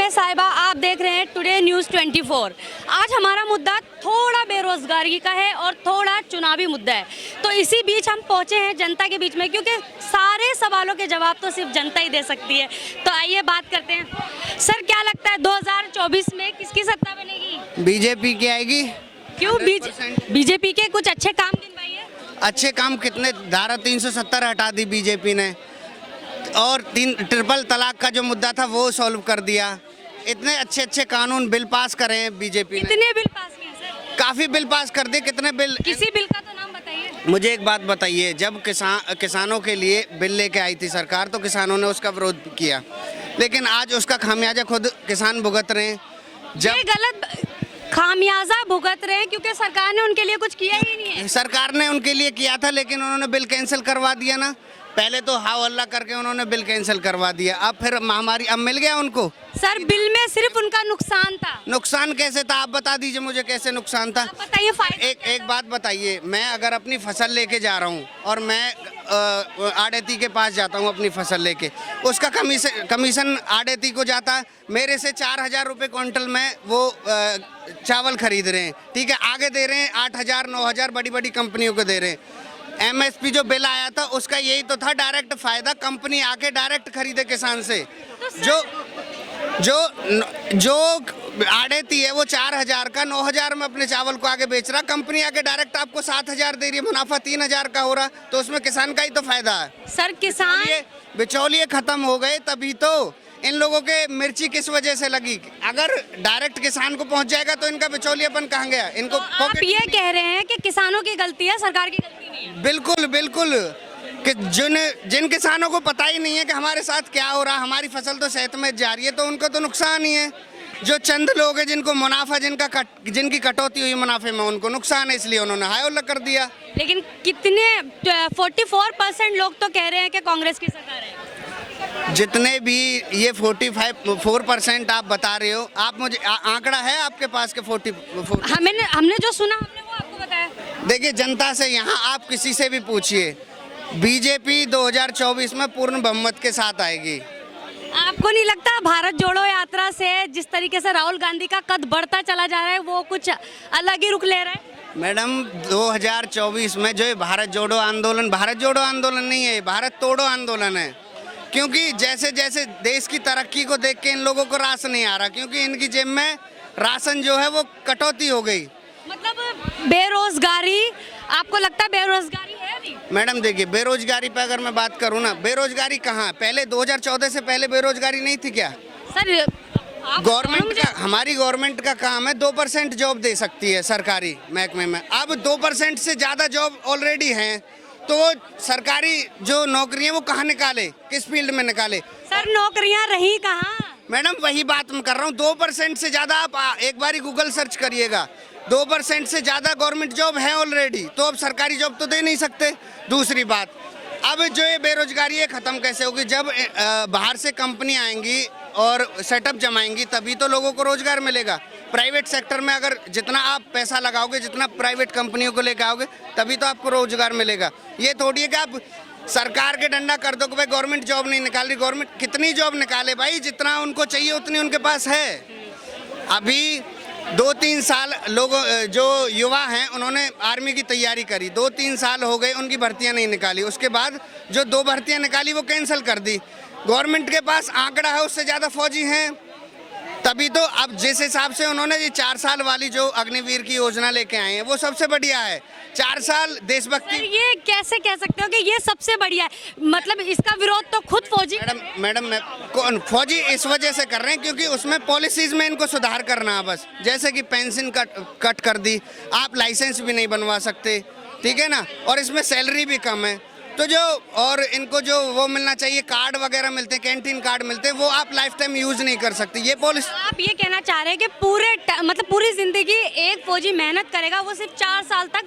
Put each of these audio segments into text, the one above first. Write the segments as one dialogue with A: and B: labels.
A: मैं साहिबा, आप देख रहे हैं टुडे न्यूज़ 24। आज हमारा मुद्दा थोड़ा बेरोजगारी का है और थोड़ा चुनावी मुद्दा है। तो इसी बीच हम पहुंचे हैं जनता के बीच में, क्योंकि सारे सवालों के जवाब तो सिर्फ जनता ही दे सकती है। तो आइए बात करते हैं। सर, क्या लगता है 2024 में किसकी सत्ता बनेगी?
B: बीजेपी की आएगी।
A: क्यों? बीजेपी के कुछ अच्छे काम गिनवाइए।
B: अच्छे काम कितने? धारा 370 हटा दी बीजेपी ने, और ट्रिपल तलाक का जो मुद्दा था वो सॉल्व कर दिया। इतने अच्छे अच्छे कानून बिल पास करे हैं बीजेपी ने।
A: कितने बिल पास किए सर?
B: काफी बिल पास कर दिए। कितने बिल?
A: किसी बिल का तो नाम बताइए।
B: मुझे एक बात बताइए, जब किसानों के लिए बिल लेके आई थी सरकार तो किसानों ने उसका विरोध किया, लेकिन आज उसका खामियाजा खुद किसान भुगत रहे हैं।
A: ये गलत खामियाजा भुगत रहे हैं क्योंकि सरकार ने उनके लिए कुछ किया ही नहीं है।
B: सरकार ने उनके लिए किया था, लेकिन उन्होंने बिल कैंसिल करवा दिया ना। पहले तो हाव हल्ला करके उन्होंने बिल कैंसिल करवा दिया, अब फिर महामारी, अब मिल गया उनको।
A: सर, बिल में सिर्फ उनका नुकसान था।
B: नुकसान कैसे था? आप बता दीजिए मुझे, कैसे नुकसान था?
A: बताइए फायदा।
B: एक बात बताइए, मैं अगर अपनी फसल लेके जा रहा हूँ और मैं आड़ती के पास जाता हूँ अपनी फसल लेके, उसका कमीशन आड़ती को जाता है। मेरे से 4,000 रुपये क्विंटल में वो चावल खरीद रहे हैं, ठीक है। आगे दे रहे हैं 8,000 9,000 बड़ी बड़ी कंपनियों को दे रहे हैं। एमएसपी जो बिल आया था उसका यही तो था, डायरेक्ट फायदा, कंपनी आके डायरेक्ट खरीदे किसान से। जो आड़ती है वो 4,000 का 9,000 में अपने चावल को आगे बेच रहा, कंपनी आके डायरेक्ट आपको 7,000 दे रही है, मुनाफा 3,000 का हो रहा, तो उसमें किसान का ही तो फायदा है।
A: सर, किसान
B: बिचौलिए खत्म हो गए, तभी तो इन लोगों के मिर्ची किस वजह से लगी। अगर डायरेक्ट किसान को पहुंच जाएगा तो इनका बिचौलियापन कहाँ गया? इनको
A: तो आप ये कह रहे हैं कि किसानों की गलती है, सरकार की गलती नहीं है?
B: बिल्कुल बिल्कुल, कि जिन किसानों को पता ही नहीं है कि हमारे साथ क्या हो रहा, हमारी फसल तो सेहत में जा रही है, तो उनको तो नुकसान ही है। जो चंद लोग हैं जिनको मुनाफा, जिनकी कटौती हुई मुनाफे में, उनको नुकसान है, इसलिए उन्होंने हाय हल्ला कर दिया।
A: लेकिन कितने 44% लोग तो कह रहे हैं कि कांग्रेस की सरकार है।
B: जितने भी ये 44% आप बता रहे हो, आप मुझे आंकड़ा है आपके पास के 44?
A: हमने जो सुना हमने वो आपको बताया।
B: देखिए, जनता से यहाँ आप किसी से भी पूछिए, बीजेपी 2024 में पूर्ण बहुमत के साथ आएगी।
A: आपको नहीं लगता भारत जोड़ो यात्रा से जिस तरीके से राहुल गांधी का कद बढ़ता चला जा रहा है, वो कुछ अलग ही रुख ले रहा है?
B: मैडम, 2024 में जो भारत जोड़ो आंदोलन नहीं है, भारत तोड़ो आंदोलन है। क्योंकि जैसे जैसे देश की तरक्की को देख के इन लोगों को राशन नहीं आ रहा, क्योंकि इनकी जेब में राशन जो है वो कटौती हो गई।
A: मतलब बेरोजगारी, आपको लगता है बेरोजगारी है अभी?
B: मैडम देखिए, बेरोजगारी पे अगर मैं बात करूँ ना, बेरोजगारी कहाँ? पहले 2014 से पहले बेरोजगारी नहीं थी क्या?
A: सर,
B: गवर्नमेंट का, हमारी गवर्नमेंट का काम है 2% जॉब दे सकती है सरकारी महकमे में। अब 2% से ज़्यादा जॉब ऑलरेडी हैं, तो सरकारी जो नौकरी है वो कहाँ निकाले, किस फील्ड में निकाले?
A: सर, नौकरियां रही कहाँ?
B: मैडम, वही बात मैं कर रहा हूँ, 2% से ज़्यादा, आप एक बारी गूगल सर्च करिएगा, 2% से ज़्यादा गवर्नमेंट जॉब है ऑलरेडी, तो अब सरकारी जॉब तो दे नहीं सकते। दूसरी बात, अब जो ये बेरोजगारी है ख़त्म कैसे होगी? जब बाहर से कंपनी आएंगी और सेटअप जमाएंगी, तभी तो लोगों को रोजगार मिलेगा। प्राइवेट सेक्टर में अगर जितना आप पैसा लगाओगे, जितना प्राइवेट कंपनियों को लेकर आओगे, तभी तो आपको रोजगार मिलेगा। ये थोड़ी है कि आप सरकार के डंडा कर दो कि भाई गवर्नमेंट जॉब नहीं निकाल रही। गवर्नमेंट कितनी जॉब निकाले भाई? जितना उनको चाहिए उतनी उनके पास है। अभी 2-3 साल लोग जो युवा हैं उन्होंने आर्मी की तैयारी करी, 2-3 साल हो गए, उनकी भर्तियां नहीं निकाली। उसके बाद जो 2 भर्तियां निकाली वो कैंसिल कर दी। गवर्नमेंट के पास आंकड़ा है उससे ज़्यादा फौजी हैं, तभी तो अब जिस हिसाब से उन्होंने ये 4 साल वाली जो अग्निवीर की योजना लेके आए हैं वो सबसे बढ़िया है। 4 साल देशभक्ति।
A: ये कैसे कह सकते हो कि ये सबसे बढ़िया है? मतलब इसका विरोध तो खुद फौजी।
B: मैडम, फौजी इस वजह से कर रहे हैं क्योंकि उसमें पॉलिसीज में इनको सुधार करना है बस। जैसे कि पेंशन कट कर दी, आप लाइसेंस भी नहीं बनवा सकते, ठीक है ना, और इसमें सैलरी भी कम है। तो और इनको जो वो मिलना चाहिए, कार्ड वगैरह मिलते हैं, कैंटीन कार्ड मिलते हैं, वो आप लाइफ टाइम यूज नहीं कर सकते। ये पॉलिसी
A: आप ये कहना चाह रहे हैं कि पूरी जिंदगी एक फौजी मेहनत करेगा, वो सिर्फ 4 साल तक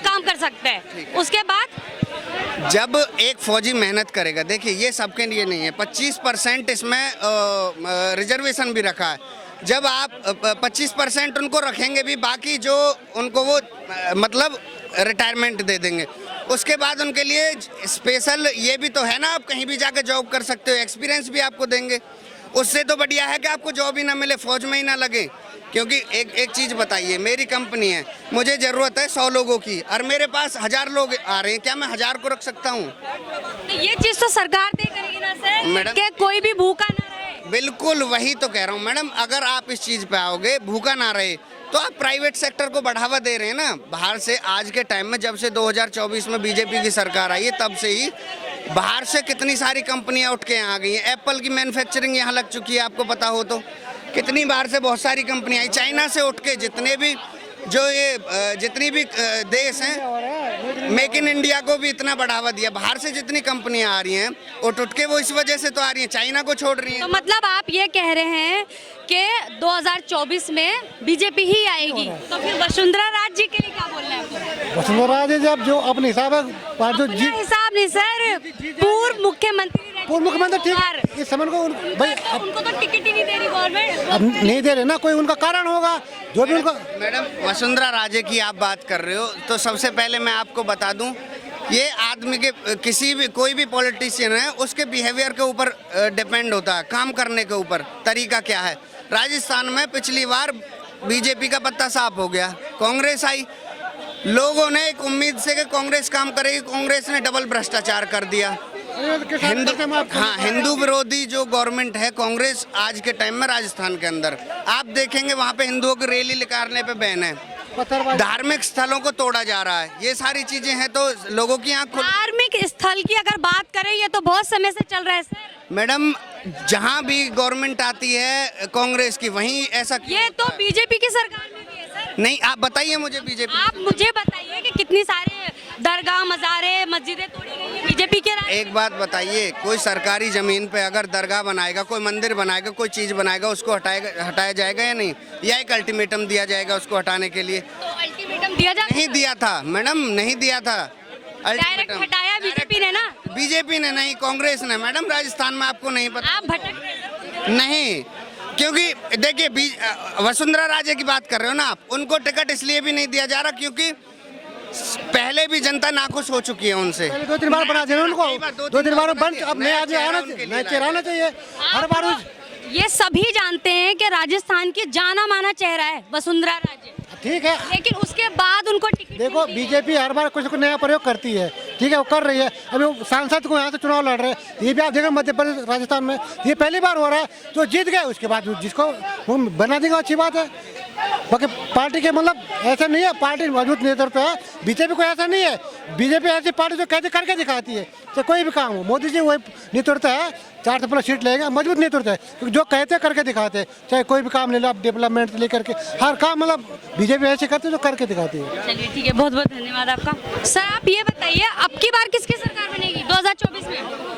A: काम कर सकता है, उसके बाद
B: जब एक फौजी मेहनत करेगा, देखिए ये सबके लिए नहीं है, 25% इसमें रिजर्वेशन भी रखा है। जब आप 25% उनको रखेंगे भी, बाकी जो उनको वो मतलब रिटायरमेंट दे देंगे, उसके बाद उनके लिए स्पेशल ये भी तो है ना, आप कहीं भी जाकर जॉब कर सकते हो, एक्सपीरियंस भी आपको देंगे। उससे तो बढ़िया है कि आपको जॉब ही ना मिले, फौज में ही ना लगे। क्योंकि एक चीज़ बताइए, मेरी कंपनी है, मुझे ज़रूरत है 100 लोगों की और मेरे पास 1000 लोग आ रहे हैं, क्या मैं 1000 को रख सकता हूँ?
A: तो ये चीज़ तो सरकार तय करेगी ना सर,
B: मैडम,
A: कि कोई भी भूखा ना रहे।
B: बिल्कुल वही तो कह रहा हूँ मैडम, अगर आप इस चीज़ पे आओगे भूखा ना रहे तो आप प्राइवेट सेक्टर को बढ़ावा दे रहे हैं ना। बाहर से आज के टाइम में, जब से 2024 में बीजेपी की सरकार आई है, तब से ही बाहर से कितनी सारी कंपनियां उठ के यहाँ आ गई हैं। एप्पल की मैन्युफैक्चरिंग यहाँ लग चुकी है, आपको पता हो तो। कितनी बाहर से बहुत सारी कंपनियां आई, चाइना से उठ के जितने भी जितनी भी देश हैं, मेक इन इंडिया को भी इतना बढ़ावा दिया। बाहर से जितनी कंपनियां आ रही हैं उठ के, वो इस वजह से तो आ रही हैं, चाइना को छोड़ रही हैं।
A: तो मतलब आप ये कह रहे हैं कि 2024 में बीजेपी ही आएगी, तो फिर वसुंधरा राजे के लिए क्या बोलना है?
C: वसुंधरा राजे जब जो अपने हिसाब है
A: हिसाब नहीं सर, पूर्व मुख्यमंत्री
C: ठीक इस समय को भाई
A: उनको तो टिकट ही नहीं दे रही गवर्नमेंट।
C: अब नहीं दे रहे ना, कोई उनका कारण होगा जो भी उनका।
B: मैडम, वसुंधरा राजे की आप बात कर रहे हो, तो सबसे पहले मैं आपको बता दूं, ये आदमी के किसी भी कोई भी पॉलिटिशियन है उसके बिहेवियर के ऊपर डिपेंड होता है, काम करने के ऊपर तरीका क्या है। राजस्थान में पिछली बार बीजेपी का पत्ता साफ हो गया, कांग्रेस आई। लोगों ने एक उम्मीद से कि कांग्रेस काम करेगी, कांग्रेस ने डबल भ्रष्टाचार कर दिया। हिंदू विरोधी जो गवर्नमेंट है कांग्रेस आज के टाइम में राजस्थान के अंदर, आप देखेंगे वहाँ पे हिंदुओं की रैली निकालने पे बैन है, धार्मिक स्थलों को तोड़ा जा रहा है। ये सारी चीजें हैं तो लोगों की आंख
A: धार्मिक स्थल की अगर बात करें, ये तो बहुत समय से चल रहा है सर।
B: मैडम, जहाँ भी गवर्नमेंट आती है कांग्रेस की, वहीं ऐसा
A: ये तो बीजेपी की सरकार में भी है सर।
B: नहीं, आप बताइए मुझे बीजेपी।
A: आप मुझे बताइए कि कितनी सारे दरगाह, मज़ारे, मस्जिदें तोड़ी गई है बीजेपी के राज।
B: एक बात बताइए, कोई सरकारी जमीन पे अगर दरगाह बनाएगा, कोई मंदिर बनाएगा, कोई चीज बनाएगा, उसको हटाया जाएगा या नहीं? या एक अल्टीमेटम दिया जाएगा उसको हटाने के लिए?
A: तो अल्टीमेटम दिया जाता
B: नहीं दिया था मैडम, नहीं दिया था।
A: डायरेक्ट हटाया बीजेपी ने ना।
B: बीजेपी ने नहीं, कांग्रेस ने। मैडम, राजस्थान में आपको नहीं पता?
A: आप भटक रहे हैं।
B: नहीं, क्योंकि देखिए वसुंधरा राजे की बात कर रहे हो ना आप, उनको टिकट इसलिए भी नहीं दिया जा रहा क्योंकि पहले भी जनता नाखुश हो चुकी है उनसे।
C: 2-3 बार बना देना उनको, 2-3 बार बंद, अब नया चेहरा आना चाहिए हर बार।
A: ये सभी जानते हैं कि राजस्थान की जाना माना चेहरा है वसुंधरा राजे,
C: ठीक है,
A: लेकिन उसके बाद उनको टिकट
C: देखो बीजेपी हर बार कुछ नया प्रयोग करती है, ठीक है, वो कर रही है। अभी वो सांसद को यहाँ से चुनाव लड़ रहे हैं, ये भी आप देखें मध्य प्रदेश राजस्थान में ये पहली बार हो रहा है, तो जीत गए, उसके बाद जिसको वो बना देगा अच्छी बात है। बाकी पार्टी के मतलब ऐसा नहीं है, पार्टी मजबूत नेतृत्व है, बीजेपी को ऐसा नहीं है। बीजेपी ऐसी पार्टी जो कहते करके दिखाती है, तो कोई भी काम हो, मोदी जी वही नेतृत्व है, 4 से 5 सीट लेगा, मजबूत नेतृत्व है, क्योंकि जो कहते करके दिखाते हैं, चाहे कोई भी काम ले लो आप, डेवलपमेंट से लेकर के हर काम, मतलब बीजेपी ऐसे करती है जो करके दिखाती है।
A: चलिए ठीक है, बहुत बहुत धन्यवाद आपका। सर आप ये बताइए, अब की बार किसकी सरकार बनेगी 2024 में?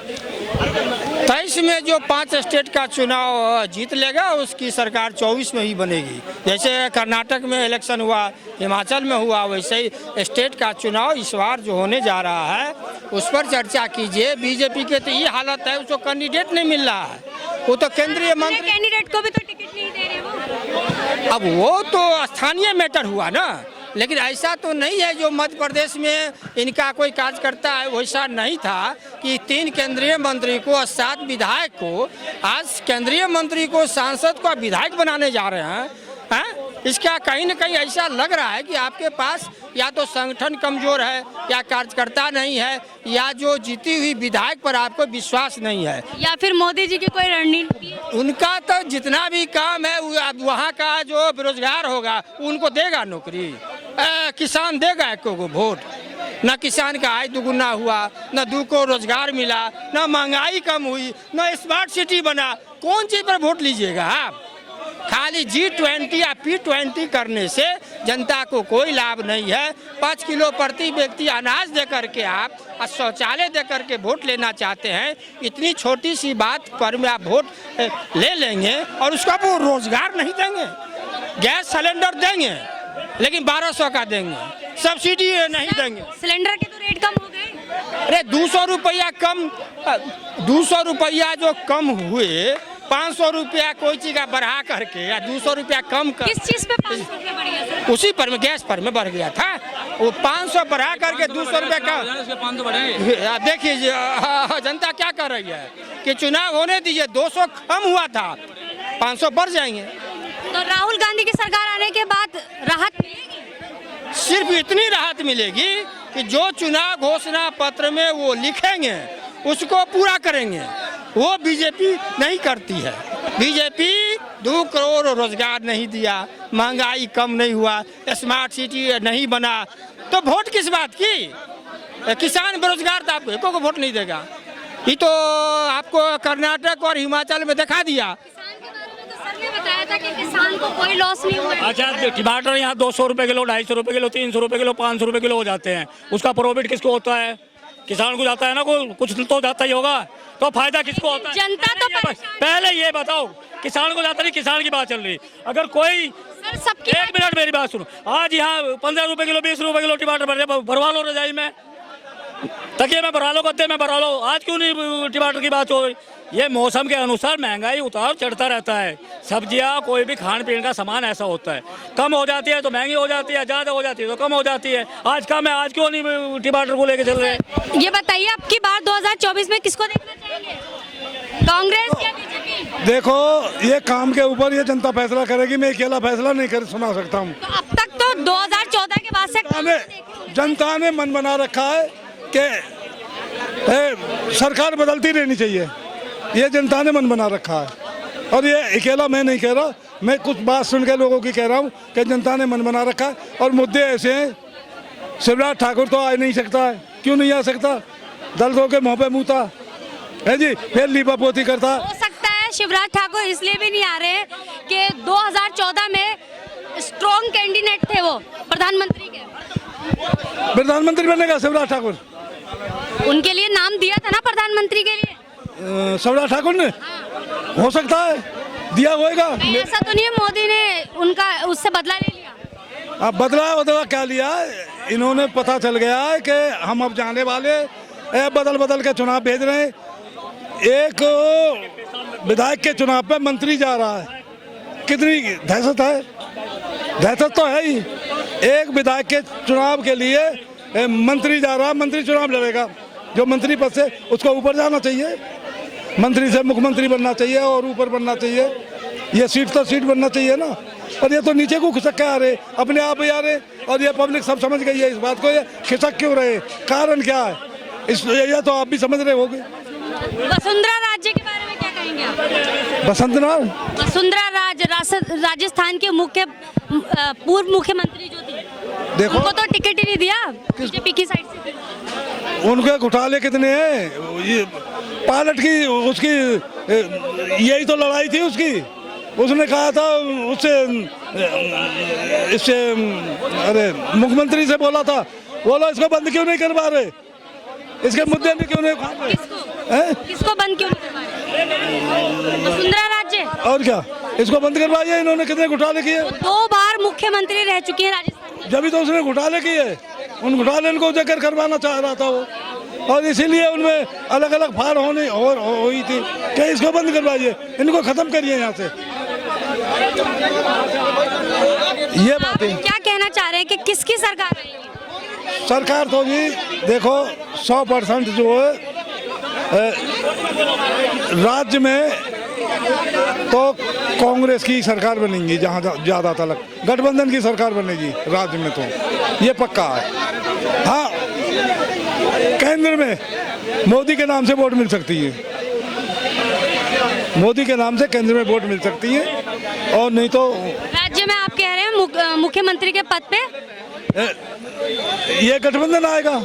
D: 23 में जो 5 स्टेट का चुनाव जीत लेगा उसकी सरकार 24 में ही बनेगी। जैसे कर्नाटक में इलेक्शन हुआ, हिमाचल में हुआ, वैसे ही स्टेट का चुनाव इस बार जो होने जा रहा है उस पर चर्चा कीजिए। बीजेपी के तो ये हालत है, उसको कैंडिडेट नहीं मिल रहा है, वो तो केंद्रीय मंत्री,
A: कैंडिडेट को भी तो टिकट नहीं दे रहे वो।
D: अब वो तो स्थानीय मैटर हुआ ना, लेकिन ऐसा तो नहीं है जो मध्य प्रदेश में इनका कोई कार्यकर्ता है, वैसा नहीं था कि 3 केंद्रीय मंत्री को और 7 विधायक को, आज केंद्रीय मंत्री को, सांसद को विधायक बनाने जा रहे हैं। इसका कहीं न कहीं ऐसा लग रहा है कि आपके पास या तो संगठन कमजोर है, या कार्यकर्ता नहीं है, या जो जीती हुई विधायक पर आपको विश्वास नहीं है,
A: या फिर मोदी जी की कोई रणनीति।
D: उनका तो जितना भी काम है वहाँ का जो बेरोजगार होगा उनको देगा नौकरी, किसान देगा एक को वोट। न किसान का आय दुगुना हुआ, न 2 को रोजगार मिला, न महंगाई कम हुई, न स्मार्ट सिटी बना, कौन चीज़ पर वोट लीजिएगा आप? खाली G20 या P20 करने से जनता को कोई लाभ नहीं है। 5 किलो प्रति व्यक्ति अनाज दे करके आप शौचालय दे करके वोट लेना चाहते हैं, इतनी छोटी सी बात पर में आप वोट ले लेंगे और उसका वो रोजगार नहीं देंगे। गैस सिलेंडर देंगे लेकिन 1200 का देंगे, सब्सिडी नहीं देंगे।
A: सिलेंडर के तो रेट कम हो गए।
D: अरे 200 रुपया कम, 200 रुपया जो कम हुए, 500 रुपया कोई चीज का बढ़ा करके या 200 रुपया कम कर,
A: किस चीज पे 500 रुपया बढ़ गया सर?
D: उसी पर में गैस पर में बढ़ गया था। वो 500 बढ़ा करके 200 रुपये का। देखिए जनता क्या कर रही है कि चुनाव होने दीजिए, 200 कम हुआ था, 500 बढ़ जाएंगे।
A: तो राहुल गांधी की सरकार आने के बाद राहत मिलेगी?
D: सिर्फ इतनी राहत मिलेगी कि जो चुनाव घोषणा पत्र में वो लिखेंगे उसको पूरा करेंगे। वो बीजेपी नहीं करती है। बीजेपी 2 करोड़ रोजगार नहीं दिया, महंगाई कम नहीं हुआ, स्मार्ट सिटी नहीं बना, तो वोट किस बात की? किसान बेरोजगार था, आपको एको को वोट नहीं देगा। ये तो आपको कर्नाटक और हिमाचल में दिखा दिया।
A: सर ने बताया था कि किसान को कोई लॉस नहीं हुआ।
E: अच्छा, टमाटर यहाँ 200 रुपये किलो, 250 रुपये किलो, 300 रुपये किलो, 500 रुपये किलो हो जाते हैं। उसका प्रॉफिट किसको होता है? किसान को जाता है ना, कुछ तो जाता ही होगा। तो फायदा किसको होता है?
A: जनता तो
E: पहले ये बताओ, किसान को जाता नहीं, किसान की बात चल रही। अगर कोई
A: सबकी
E: 1 मिनट मेरी बात सुनो, आज यहाँ 15 रुपये किलो, 20 रुपये किलो टमाटर भरवा लो रजाई में, तकिए में भरा लो, गद्दे में भरा लो। आज क्यों नहीं टमाटर की बात हो रही? ये मौसम के अनुसार महंगाई उतार चढ़ता रहता है। सब्जियां, कोई भी खान पीने का सामान ऐसा होता है, कम हो जाती है तो महंगी हो जाती है, ज़्यादा हो जाती है तो कम हो जाती है। आज कम है, आज क्यों नहीं टमाटर को लेके चल रहे हैं?
A: ये बताइए, अब की बार 2024 में किसको देखना चाहेंगे, कांग्रेस या बीजेपी?
F: देखो, ये काम के ऊपर ये जनता फैसला करेगी, मैं अकेला फैसला नहीं कर सुना सकता हूँ।
A: तो अब तक तो 2014 के बाद से
F: जनता ने मन बना रखा है कि सरकार बदलती रहनी चाहिए। ये जनता ने मन बना रखा है, और ये अकेला मैं नहीं कह रहा, मैं कुछ बात सुन के लोगों की कह रहा हूँ कि जनता ने मन बना रखा है। और मुद्दे ऐसे हैं, शिवराज ठाकुर तो आ नहीं सकता है। क्यों नहीं आ सकता? दलितों के मुँह पे मुँहता है जी, फिर लीपापोती करता।
A: हो सकता है शिवराज ठाकुर इसलिए भी नहीं आ रहे कि 2014 में स्ट्रॉन्ग कैंडिडेट थे वो प्रधानमंत्री के।
F: प्रधानमंत्री बनेगा शिवराज ठाकुर?
A: उनके लिए नाम दिया था ना प्रधानमंत्री के लिए,
F: शिवराज ठाकुर ने। हो सकता है दिया होएगा।
A: ऐसा तो नहीं है मोदी ने उनका उससे बदला ले लिया?
F: अब बदला क्या लिया? इन्होंने पता चल गया है कि हम अब जाने वाले, बदल के चुनाव भेज रहे हैं। एक विधायक के चुनाव पे मंत्री जा रहा है, कितनी दहशत है? दहशत तो है ही। एक विधायक के चुनाव के लिए मंत्री जा रहा है, मंत्री चुनाव लड़ेगा। जो मंत्री पद से उसको ऊपर जाना चाहिए, मंत्री से मुख्यमंत्री बनना चाहिए और ऊपर बनना चाहिए। ये सीट तो सीट बनना चाहिए ना, और ये तो नीचे को खिसक के आ रहे, अपने आप ही आ रहे। और ये पब्लिक सब समझ गई है इस बात को, ये खिसक क्यों रहे, कारण क्या है, ये तो आप भी समझ रहे होगे।
A: वसुंधरा राज्य के बारे में क्या कहेंगे आप? वसुंधरा राजस्थान के पूर्व मुख्यमंत्री जो थी,
F: देखो,
A: उनको तो टिकट ही नहीं दिया बीजेपी की साइड से।
F: उनके घोटाले कितने हैं? ये पायलट की उसकी यही तो लड़ाई थी उसकी। उसने कहा था उससे, इससे, अरे मुख्यमंत्री से बोला था, बोलो इसको बंद क्यों नहीं करवा रहे, इसके मुद्दे में क्यों नहीं उठा रहे?
A: किसको बंद क्यों नहीं करवा रहे? वसुंधरा राज्य।
F: और क्या, इसको बंद करवाइए। इन्होंने कितने घोटाले किए?
A: 2 बार मुख्यमंत्री रह चुकी है राजस्थान।
F: जब भी तो उसने घोटाले किए, उन घोटाले को उजागर करवाना चाह रहा था वो, और इसीलिए उनमें अलग अलग फाड़ हुई थी कि इसको बंद करवाइए, इनको खत्म करिए यहाँ से। ये बात है।
A: क्या कहना चाह रहे हैं कि किसकी सरकार आएगी?
F: सरकार तो जी देखो 100% जो है राज्य में तो कांग्रेस की सरकार बनेगी, जहाँ ज़्यादा तक गठबंधन की सरकार बनेगी राज्य में, तो ये पक्का है। हाँ, केंद्र में मोदी के नाम से वोट मिल सकती है, मोदी के नाम से केंद्र में वोट मिल सकती है, और नहीं तो
A: राज्य में आप कह रहे हैं मुख्यमंत्री के पद पे
F: ये गठबंधन आएगा,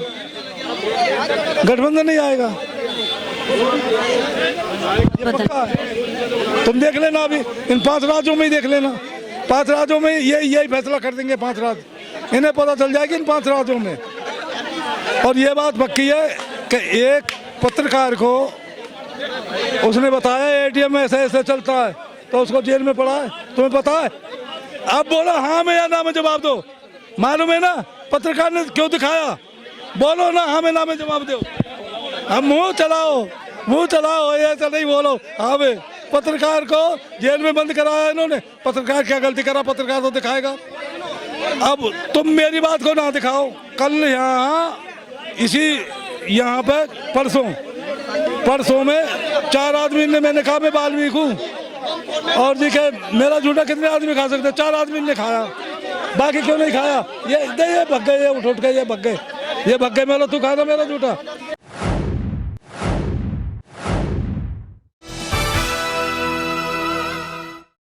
F: गठबंधन नहीं आएगा, ये पक्का है। तुम देख लेना, अभी इन 5 राज्यों में ही देख लेना, 5 राज्यों में यही फैसला कर देंगे। 5 राज्य, इन्हें पता चल जाएगी इन 5 राज्यों में। और ये बात पक्की है कि एक पत्रकार को उसने बताया एटीएम ऐसे ऐसे चलता है, तो उसको जेल में पड़ा है, तुम्हें पता है? अब बोलो हाँ में या ना में जवाब दो, मालूम है ना पत्रकार ने क्यों दिखाया? बोलो ना हाँ में ना में जवाब दो। अब मुंह चलाओ, ऐसा नहीं बोलो हाँ में। पत्रकार को जेल में बंद कराया इन्होंने, पत्रकार क्या गलती करा, पत्रकार तो दिखाएगा। अब तुम मेरी बात को ना दिखाओ। कल यहाँ पे परसों में 4 आदमी ने, मैंने कहा मैं वाल्मीकि हूँ, और देखे मेरा झूठा कितने आदमी खा सकते? 4 आदमी ने खाया, बाकी क्यों नहीं खाया? ये भग गए, ये उठ गए, ये भग गए, मैं तू खा मेरा झूठा।